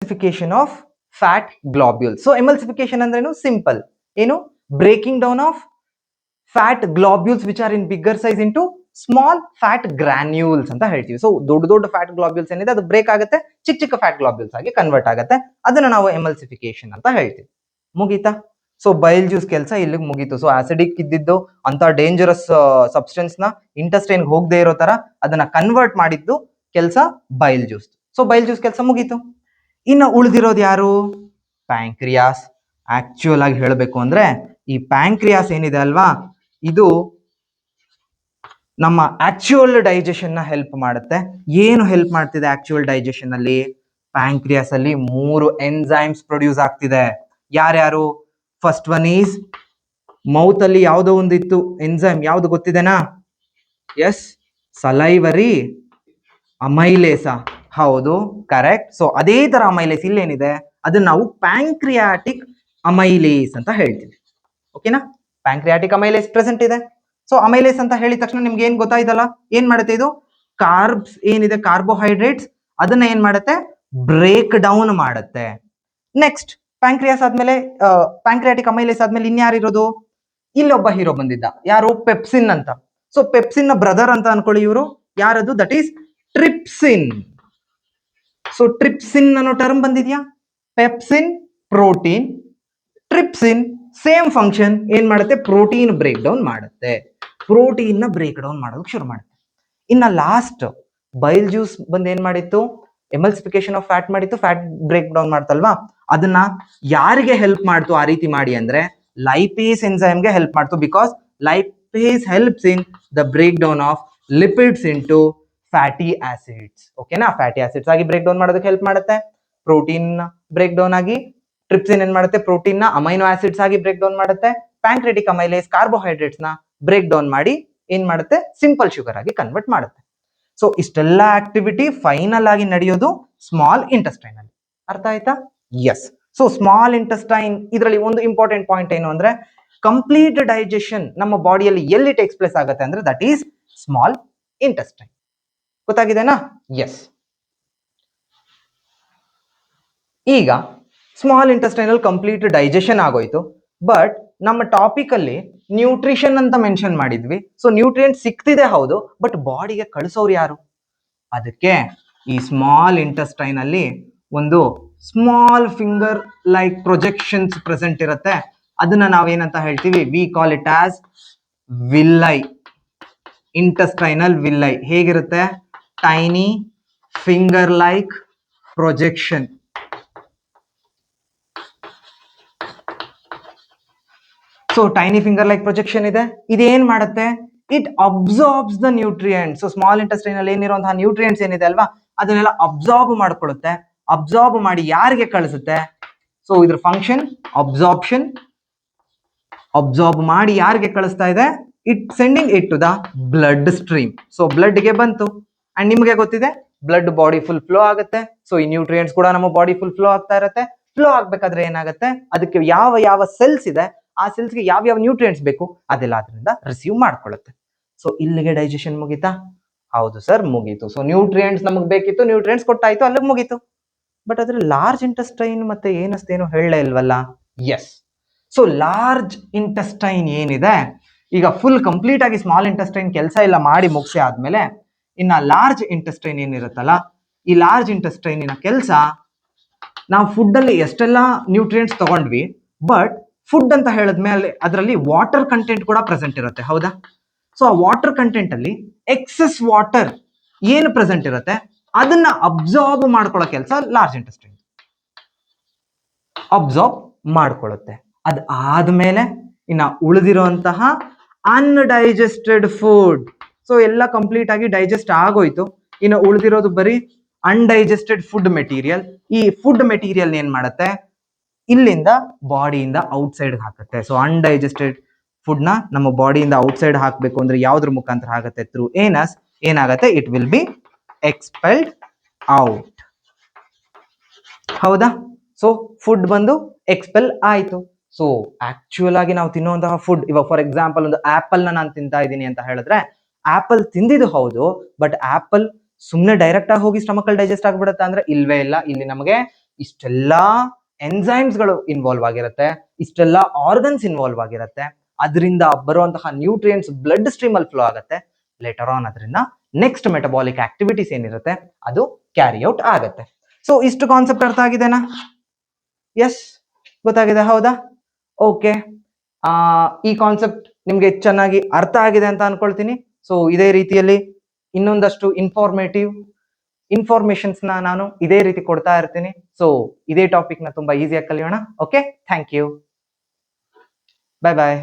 ಎಮಲ್ಸಿಫಿಕೇಶನ್ of fat globules. So emulsification ಅಂದ್ರೇನು? Simple. ಏನು? Breaking down of fat globules which are in bigger size into small fat granules ಅಂತ ಹೇಳ್ತೀವಿ. So ದೊಡ್ಡ ದೊಡ್ಡ fat ಗ್ಲಾಬ್ಯೂಲ್ಸ್ ಏನಿದೆ ಅದು ಬ್ರೇಕ್ ಆಗುತ್ತೆ, ಚಿಕ್ಕ ಚಿಕ್ಕ ಫ್ಯಾಟ್ ಗ್ಲಾಬ್ಯೂಲ್ಸ್ ಆಗಿ ಕನ್ವರ್ಟ್ ಆಗುತ್ತೆ. ಅದನ್ನ ನಾವು ಎಮಲ್ಸಿಫಿಕೇಶನ್ ಅಂತ ಹೇಳ್ತೀವಿ. ಮುಗೀತಾ? ಸೊ ಬೈಲ್ ಜ್ಯೂಸ್ ಕೆಲಸ ಇಲ್ಲಿಗೆ ಮುಗೀತು. ಸೊ ಆಸಿಡಿಕ್ ಇದ್ದಿದ್ದು ಅಂತ ಡೇಂಜರಸ್ ಸಬ್ಸ್ಟೆನ್ಸ್ ನ ಇಂಟೆಸ್ಟೈನ್ ಹೋಗದೆ ಇರೋ ತರ ಅದನ್ನ ಕನ್ವರ್ಟ್ ಮಾಡಿದ್ದು ಕೆಲಸ ಬೈಲ್ ಜ್ಯೂಸ್. ಸೊ ಬೈಲ್ ಜ್ಯೂಸ್ ಕೆಲಸ ಮುಗೀತು. ಇನ್ನು ಉಳಿದಿರೋದು ಯಾರು? ಪ್ಯಾಂಕ್ರಿಯಾಸ್. ಆಕ್ಚುಯಲ್ ಆಗಿ ಹೇಳಬೇಕು ಅಂದ್ರೆ ಈ ಪ್ಯಾಂಕ್ರಿಯಾಸ್ ಏನಿದೆ ಅಲ್ವಾ, ಇದು ನಮ್ಮ ಆಕ್ಚುಯಲ್ ಡೈಜೆಷನ್ ನ ಹೆಲ್ಪ್ ಮಾಡುತ್ತೆ. ಏನು ಹೆಲ್ಪ್ ಮಾಡ್ತಿದೆ ಆಕ್ಚುಯಲ್ ಡೈಜೆಷನ್ ಅಲ್ಲಿ? ಪ್ಯಾಂಕ್ರಿಯಾಸ್ ಅಲ್ಲಿ 3 ಎನ್ಸೈಮ್ಸ್ ಪ್ರೊಡ್ಯೂಸ್ ಆಗ್ತಿದೆ. ಯಾರ್ಯಾರು? ಫಸ್ಟ್ ಒನ್ ಈಸ್ ಮೌತ್ ಅಲ್ಲಿ ಯಾವುದೋ ಒಂದಿತ್ತು ಎನ್ಸೈಮ್, ಯಾವ್ದು ಗೊತ್ತಿದೆನಾ? S, salivary ಅಮೈಲೇಸ. ಹೌದು, ಕರೆಕ್ಟ್. ಸೊ ಅದೇ ತರ ಅಮೈಲೇಸ್ ಇಲ್ಲೇನಿದೆ ಅದನ್ನ ನಾವು ಪ್ಯಾಂಕ್ರಿಯಾಟಿಕ್ ಅಮೈಲೇಸ್ ಅಂತ ಹೇಳ್ತೀವಿ. ಓಕೆನಾ? ಪ್ಯಾಂಕ್ರಿಯಾಟಿಕ್ ಅಮೈಲೇಸ್ ಪ್ರೆಸೆಂಟ್ ಇದೆ. ಸೊ ಅಮೈಲೇಸ್ ಅಂತ ಹೇಳಿದ ತಕ್ಷಣ ನಿಮ್ಗೆ ಏನ್ ಗೊತ್ತಾಯ್ತಲ್ಲ? ಏನ್ ಮಾಡುತ್ತೆ ಇದು? ಕಾರ್ಬ್ಸ್ ಏನಿದೆ, ಕಾರ್ಬೋಹೈಡ್ರೇಟ್ಸ್, ಅದನ್ನ ಏನ್ ಮಾಡುತ್ತೆ? ಬ್ರೇಕ್ ಡೌನ್ ಮಾಡುತ್ತೆ. ನೆಕ್ಸ್ಟ್ ಪ್ಯಾಂಕ್ರಿಯಾಸ್ ಆದ್ಮೇಲೆ ಪ್ಯಾಂಕ್ರಿಯಾಟಿಕ್ ಅಮೈಲೇಸ್ ಆದ್ಮೇಲೆ ಇನ್ಯಾರಿರೋದು? ಇಲ್ಲೊಬ್ಬ ಹೀರೋ ಬಂದಿದ್ದ, ಯಾರು? ಪೆಪ್ಸಿನ್ ಅಂತ. ಸೊ ಪೆಪ್ಸಿನ್ ನ ಬ್ರದರ್ ಅಂತ ಅನ್ಕೊಳ್ಳಿ ಇವರು. ಯಾರದು? That is trypsin. So trypsin ಅನ್ನೋ ಟರ್ಮ್ ಬಂದಿದ್ಯಾ? Pepsin protein, trypsin same function. ಏನ್ ಮಾಡುತ್ತೆ? ಪ್ರೋಟೀನ್ ಬ್ರೇಕ್ ಡೌನ್ ಮಾಡುತ್ತೆ. ಪ್ರೋಟೀನ್ ನ ಬ್ರೇಕ್ ಡೌನ್ ಮಾಡೋದಕ್ಕೆ ಶುರು ಮಾಡುತ್ತೆ. ಇನ್ನ ಲಾಸ್ಟ್ ಬೈಲ್ ಜ್ಯೂಸ್ ಬಂದ್ ಏನ್ ಮಾಡಿತ್ತು? ಎಮಲ್ಸಿಫಿಕೇಶನ್ ಆಫ್ ಫ್ಯಾಟ್ ಮಾಡಿತ್ತು, ಫ್ಯಾಟ್ ಬ್ರೇಕ್ ಡೌನ್ ಮಾಡ್ತಲ್ವಾ? ಅದನ್ನ ಯಾರಿಗೆ ಹೆಲ್ಪ್ ಮಾಡ್ತು ಆ ರೀತಿ ಮಾಡಿ ಅಂದ್ರೆ ಲೈಪೇಸ್ ಎನ್ಸೈಮ್ ಗೆ ಹೆಲ್ಪ್ ಮಾಡ್ತು. Because lipase helps in the break down of lipids into fatty acids. ಓಕೆನಾ? ಫ್ಯಾಟಿ ಆಸಿಡ್ಸ್ ಆಗಿ ಬ್ರೇಕ್ ಡೌನ್ ಮಾಡೋದಕ್ಕೆ ಹೆಲ್ಪ್ ಮಾಡುತ್ತೆ. ಪ್ರೋಟೀನ್ ಬ್ರೇಕ್ ಡೌನ್ ಆಗಿ ಟ್ರಿಪ್ಸಿನ್ ಏನ್ ಮಾಡುತ್ತೆ? ಪ್ರೋಟೀನ್ ನ ಅಮೈನೋ ಆಸಿಡ್ಸ್ ಆಗಿ ಬ್ರೇಕ್ ಡೌನ್ ಮಾಡುತ್ತೆ. ಪ್ಯಾಂಕ್ರಿಯಾಟಿಕ್ ಅಮೈಲೇಸ್ ಕಾರ್ಬೋಹೈಡ್ರೇಟ್ಸ್ ನ ಬ್ರೇಕ್ ಡೌನ್ ಮಾಡಿ ಏನ್ ಮಾಡುತ್ತೆ? ಸಿಂಪಲ್ ಶುಗರ್ ಆಗಿ ಕನ್ವರ್ಟ್ ಮಾಡುತ್ತೆ. ಸೊ ಇಷ್ಟೆಲ್ಲ ಆಕ್ಟಿವಿಟಿ ಫೈನಲ್ ಆಗಿ ನಡೆಯೋದು ಸ್ಮಾಲ್ ಇಂಟೆಸ್ಟೈನ್ ಅಲ್ಲಿ. ಅರ್ಥ ಆಯ್ತಾ? ಎಸ್. ಸೊ ಸ್ಮಾಲ್ ಇಂಟೆಸ್ಟೈನ್ ಇದರಲ್ಲಿ ಒಂದು ಇಂಪಾರ್ಟೆಂಟ್ ಪಾಯಿಂಟ್ ಏನು ಅಂದ್ರೆ ಕಂಪ್ಲೀಟ್ ಡೈಜೆಷನ್ ನಮ್ಮ ಬಾಡಿಯಲ್ಲಿ ಎಲ್ಲಿ ಟೇಕ್ಸ್ ಪ್ಲೇಸ್ ಆಗುತ್ತೆ ಅಂದ್ರೆ ದಟ್ ಈಸ್ ಸ್ಮಾಲ್ ಇಂಟೆಸ್ಟೈನ್. ಗೊತ್ತಾಗಿದೆನಾ? ಎಸ್. ಈಗ ಸ್ಮಾಲ್ ಇಂಟೆಸ್ಟೈನ್ ಅಲ್ಲಿ ಕಂಪ್ಲೀಟ್ ಡೈಜೆಷನ್ ಆಗೋಯ್ತು. ಬಟ್ ನಮ್ಮ ಟಾಪಿಕ್ ಅಲ್ಲಿ ನ್ಯೂಟ್ರಿಷನ್ ಅಂತ ಮೆನ್ಷನ್ ಮಾಡಿದ್ವಿ. ಸೊ ನ್ಯೂಟ್ರಿಯೆಂಟ್ ಸಿಕ್ತಿದೆ ಹೌದು, ಬಟ್ ಬಾಡಿಗೆ ಕಳಿಸೋರು ಯಾರು? ಅದಕ್ಕೆ ಈ ಸ್ಮಾಲ್ ಇಂಟೆಸ್ಟೈನ್ ಅಲ್ಲಿ ಒಂದು small finger like projections present ಇರುತ್ತೆ. ಅದನ್ನ ನಾವೇನಂತ ಹೇಳ್ತೀವಿ? We call it as villi. Intestinal villi ಹೇಗಿರುತ್ತೆ? Tiny finger like projection. So tiny finger like projection ಇದೆ. ಇದೇನ್ ಮಾಡುತ್ತೆ? It absorbs the nutrients. So small intestine ಅಲ್ಲಿ ಏನಿರುವಂತಹ ನ್ಯೂಟ್ರಿಯೆಂಟ್ಸ್ ಏನಿದೆ ಅಲ್ವಾ, ಅದನ್ನೆಲ್ಲ ಅಬ್ಸಾರ್ಬ್ ಮಾಡ್ಕೊಳ್ಳುತ್ತೆ. ಅಬ್ಸಾರ್ಬ್ ಮಾಡಿ ಯಾರಿಗೆ ಕಳಿಸುತ್ತೆ? ಸೊ ಇದ್ರ ಫಂಕ್ಷನ್ ಅಬ್ಸಾರ್ಪ್ಷನ್. ಅಬ್ಸಾರ್ಬ್ ಮಾಡಿ ಯಾರಿಗೆ ಕಳಿಸ್ತಾ ಇದೆ? It sending it to the blood stream. So blood ಗೆ ಬಂತು. ಅಂಡ್ ನಿಮ್ಗೆ ಗೊತ್ತಿದೆ ಬ್ಲಡ್ ಬಾಡಿ ಫುಲ್ ಫ್ಲೋ ಆಗುತ್ತೆ. ಸೊ ಈ ನ್ಯೂಟ್ರಿಯೆಂಟ್ಸ್ ಕೂಡ ನಮ್ಮ ಬಾಡಿ ಫುಲ್ ಫ್ಲೋ ಆಗ್ತಾ ಇರುತ್ತೆ. ಫ್ಲೋ ಆಗ್ಬೇಕಾದ್ರೆ ಏನಾಗುತ್ತೆ? ಅದಕ್ಕೆ ಯಾವ ಯಾವ ಸೆಲ್ಸ್ ಇದೆ ಆ ಸೆಲ್ಸ್ಗೆ ಯಾವ ಯಾವ ನ್ಯೂಟ್ರಿಯೆಂಟ್ಸ್ ಬೇಕು ಅದೆಲ್ಲ ಅದರಿಂದ ರಿಸೀವ್ ಮಾಡ್ಕೊಳ್ಳುತ್ತೆ. ಸೊ ಇಲ್ಲಿಗೆ ಡೈಜೆಷನ್ ಮುಗೀತಾ? ಹೌದು ಸರ್, ಮುಗೀತು. ಸೊ ನ್ಯೂಟ್ರಿಯೆಂಟ್ಸ್ ನಮಗೆ ಬೇಕಿತ್ತು, ನ್ಯೂಟ್ರಿಯೆಂಟ್ಸ್ ಕೊಟ್ಟಾಯ್ತು, ಅಲ್ಲಿಗೆ ಮುಗೀತು. ಬಟ್ ಅದ್ರ ಲಾರ್ಜ್ ಇಂಟೆಸ್ಟೈನ್ ಮತ್ತೆ ಏನಷ್ಟೇನು ಹೇಳಲೇ ಇಲ್ವಲ್ಲ? ಎಸ್. ಸೊ ಲಾರ್ಜ್ ಇಂಟೆಸ್ಟೈನ್ ಏನಿದೆ ಈಗ ಫುಲ್ ಕಂಪ್ಲೀಟ್ ಆಗಿ ಸ್ಮಾಲ್ ಇಂಟೆಸ್ಟೈನ್ ಕೆಲಸ ಎಲ್ಲ ಮಾಡಿ ಮುಗಿಸಿ ಆದ್ಮೇಲೆ ಇನ್ನ ಲಾರ್ಜ್ ಇಂಟೆಸ್ಟೈನ್ ಏನಿರುತ್ತಲ್ಲ, ಈ ಲಾರ್ಜ್ ಇಂಟೆಸ್ಟೈನಿನ ಕೆಲಸ, ನಾವು ಫುಡ್ ಅಲ್ಲಿ ಎಷ್ಟೆಲ್ಲ ನ್ಯೂಟ್ರಿಯೆಂಟ್ಸ್ ತಗೊಂಡ್ವಿ, ಬಟ್ ಫುಡ್ ಅಂತ ಹೇಳಿದ್ಮೇಲೆ ಅದರಲ್ಲಿ ವಾಟರ್ ಕಂಟೆಂಟ್ ಕೂಡ ಪ್ರೆಸೆಂಟ್ ಇರುತ್ತೆ. ಹೌದಾ? ಸೊ ಆ ವಾಟರ್ ಕಂಟೆಂಟ್ ಅಲ್ಲಿ ಎಕ್ಸೆಸ್ ವಾಟರ್ ಏನು ಪ್ರೆಸೆಂಟ್ ಇರುತ್ತೆ ಅದನ್ನ ಅಬ್ಸಾರ್ಬ್ ಮಾಡ್ಕೊಳ್ಳೋ ಕೆಲಸ ಲಾರ್ಜ್ ಇಂಟೆಸ್ಟೈನ್ ಅಬ್ಸಾರ್ಬ್ ಮಾಡ್ಕೊಳ್ಳುತ್ತೆ. ಅದಾದ್ಮೇಲೆ ಇನ್ನ ಉಳಿದಿರುವಂತಹ ಅನ್ಡೈಜೆಸ್ಟೆಡ್ ಫುಡ್. ಸೊ ಎಲ್ಲ ಕಂಪ್ಲೀಟ್ ಆಗಿ ಡೈಜೆಸ್ಟ್ ಆಗೋಯ್ತು. ಇನ್ನು ಉಳಿದಿರೋದು ಬರೀ ಅನ್ಡೈಜೆಸ್ಟೆಡ್ ಫುಡ್ ಮೆಟೀರಿಯಲ್. ಈ ಫುಡ್ ಮೆಟೀರಿಯಲ್ ಏನ್ ಮಾಡುತ್ತೆ? ಇಲ್ಲಿಂದ ಬಾಡಿಯಿಂದ ಔಟ್ಸೈಡ್ ಹಾಕುತ್ತೆ. ಸೊ ಅನ್ಡೈಜೆಸ್ಟೆಡ್ ಫುಡ್ ನ ನಮ್ಮ ಬಾಡಿಯಿಂದ ಔಟ್ಸೈಡ್ ಹಾಕಬೇಕು ಅಂದ್ರೆ ಯಾವ್ದ್ರ ಮುಖಾಂತರ ಆಗುತ್ತೆ? Through anus. ಏನಾಗುತ್ತೆ? It will be expelled out. ಹೌದಾ? ಸೊ ಫುಡ್ ಬಂದು ಎಕ್ಸ್ಪೆಲ್ ಆಯ್ತು. ಸೊ ಆಕ್ಚುಯಲ್ ಆಗಿ ನಾವು ತಿನ್ನುವಂತಹ ಫುಡ್, ಇವಾಗ ಫಾರ್ ಎಕ್ಸಾಂಪಲ್ ಒಂದು ಆಪಲ್ ನಾನು ತಿಂತಾ ಇದ್ದೀನಿ ಅಂತ ಹೇಳಿದ್ರೆ, ಆಪಲ್ ತಿಂದಿದ್ದು ಹೌದು, ಬಟ್ ಆಪಲ್ ಸುಮ್ನೆ ಡೈರೆಕ್ಟ್ ಆಗಿ ಹೋಗಿ ಸ್ಟಮಕ್ ಅಲ್ಲಿ ಡೈಜೆಸ್ಟ್ ಆಗ್ಬಿಡುತ್ತೆ ಅಂದ್ರೆ ಇಲ್ವೇ ಇಲ್ಲ. ಇಲ್ಲಿ ನಮಗೆ ಇಷ್ಟೆಲ್ಲಾ ಎಂಜೈಮ್ಸ್ಗಳು ಇನ್ವಾಲ್ವ್ ಆಗಿರುತ್ತೆ, ಇಷ್ಟೆಲ್ಲ ಆರ್ಗನ್ಸ್ ಇನ್ವಾಲ್ವ್ ಆಗಿರುತ್ತೆ, ಅದರಿಂದ ಬರುವಂತಹ ನ್ಯೂಟ್ರಿಯೆಂಟ್ಸ್ ಬ್ಲಡ್ ಸ್ಟ್ರೀಮ್ ಅಲ್ಲಿ ಫ್ಲೋ ಆಗುತ್ತೆ. ಲೇಟರ್ ಆನ್ ಅದರಿಂದ ನೆಕ್ಸ್ಟ್ ಮೆಟಬಾಲಿಕ್ ಆಕ್ಟಿವಿಟೀಸ್ ಏನಿರುತ್ತೆ ಅದು ಕ್ಯಾರಿ ಔಟ್ ಆಗುತ್ತೆ. ಸೊ ಇಷ್ಟು ಕಾನ್ಸೆಪ್ಟ್ ಅರ್ಥ ಆಗಿದೆನಾ? ಎಸ್, ಗೊತ್ತಾಗಿದೆ, ಹೌದಾ? ಓಕೆ, ಈ ಕಾನ್ಸೆಪ್ಟ್ ನಿಮ್ಗೆ ಚೆನ್ನಾಗಿ ಅರ್ಥ ಆಗಿದೆ ಅಂತ ಅನ್ಕೊಳ್ತೀನಿ. ಸೊ ಇದೇ ರೀತಿಯಲ್ಲಿ ಇನ್ನೊಂದಷ್ಟು ಇನ್ಫಾರ್ಮೇಶನ್ಸ್ ನಾನು ಇದೇ ರೀತಿ ಕೊಡ್ತಾ ಇರ್ತೀನಿ. ಸೊ ಇದೇ ಟಾಪಿಕ್ ನ ತುಂಬಾ ಈಸಿಯಾಗಿ ಕಲಿಯೋಣ. Okay, thank you, bye bye.